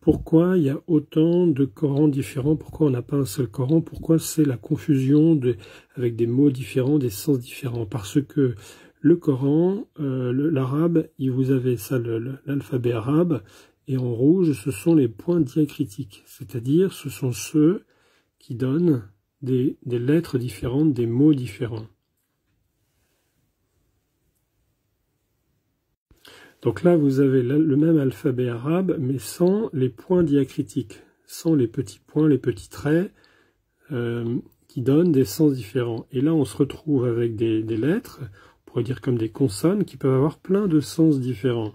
pourquoi il y a autant de Corans différents, pourquoi on n'a pas un seul Coran, pourquoi c'est la confusion avec des mots différents, des sens différents. Parce que le Coran, l'arabe, vous avez ça, l'alphabet arabe, et en rouge, ce sont les points diacritiques, c'est-à-dire ce sont ceux qui donnent des lettres différentes, des mots différents. Donc là, vous avez le même alphabet arabe, mais sans les points diacritiques, sans les petits points, les petits traits, qui donnent des sens différents. Et là, on se retrouve avec des lettres, on pourrait dire comme des consonnes, qui peuvent avoir plein de sens différents.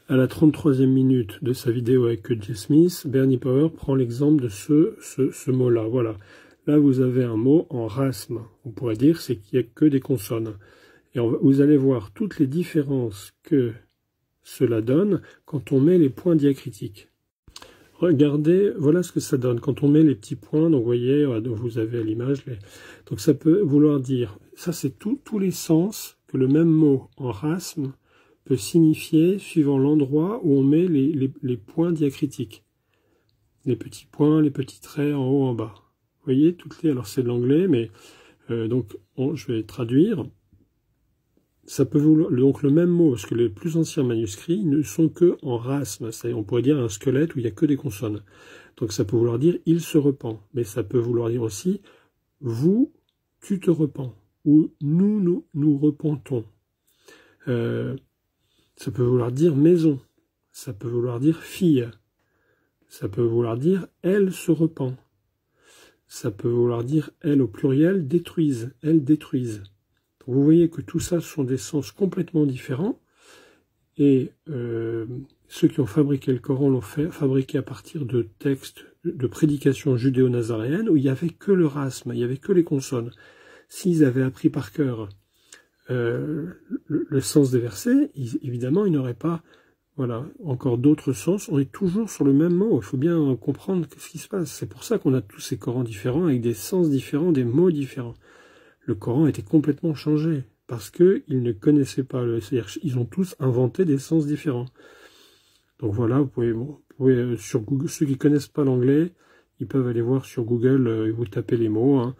À la 33e minute de sa vidéo avec J. Smith, Bernie Power prend l'exemple de ce mot-là. Voilà. Là, vous avez un mot en rasme. On pourrait dire c'est qu'il n'y a que des consonnes. Et vous allez voir toutes les différences que cela donne quand on met les points diacritiques. Regardez, voilà ce que ça donne. Quand on met les petits points, donc vous voyez, vous avez à l'image, donc ça peut vouloir dire, ça c'est tous les sens que le même mot en rasme peut signifier suivant l'endroit où on met les points diacritiques. Les petits points, les petits traits en haut, en bas. Vous voyez, alors c'est de l'anglais, mais donc je vais traduire. Ça peut vouloir, donc le même mot, parce que les plus anciens manuscrits ne sont que en rasme, on pourrait dire un squelette où il n'y a que des consonnes. Donc ça peut vouloir dire il se repent, mais ça peut vouloir dire aussi vous, tu te repens, ou nous repentons. Ça peut vouloir dire maison, ça peut vouloir dire fille, ça peut vouloir dire elle se repent, ça peut vouloir dire elle au pluriel détruise, elles détruisent. Vous voyez que tout ça sont des sens complètement différents, et ceux qui ont fabriqué le Coran l'ont fabriqué à partir de textes de prédication judéo-nazaréenne où il n'y avait que le rasme, il n'y avait que les consonnes. S'ils avaient appris par cœur le sens des versets, évidemment, ils n'auraient pas encore d'autres sens. On est toujours sur le même mot, il faut bien comprendre ce qui se passe. C'est pour ça qu'on a tous ces Corans différents, avec des sens différents, des mots différents. Le Coran était complètement changé, parce qu'ils ne connaissaient pas, c'est-à-dire ils ont tous inventé des sens différents. Donc voilà, vous pouvez sur Google, ceux qui ne connaissent pas l'anglais, ils peuvent aller voir sur Google, vous tapez les mots,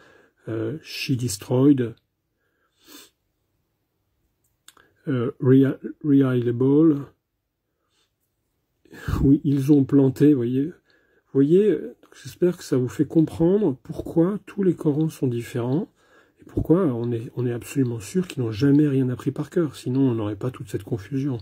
she destroyed, reliable, oui, ils ont planté, vous voyez, j'espère que ça vous fait comprendre pourquoi tous les Corans sont différents, pourquoi on est absolument sûr qu'ils n'ont jamais rien appris par cœur, sinon on n'aurait pas toute cette confusion.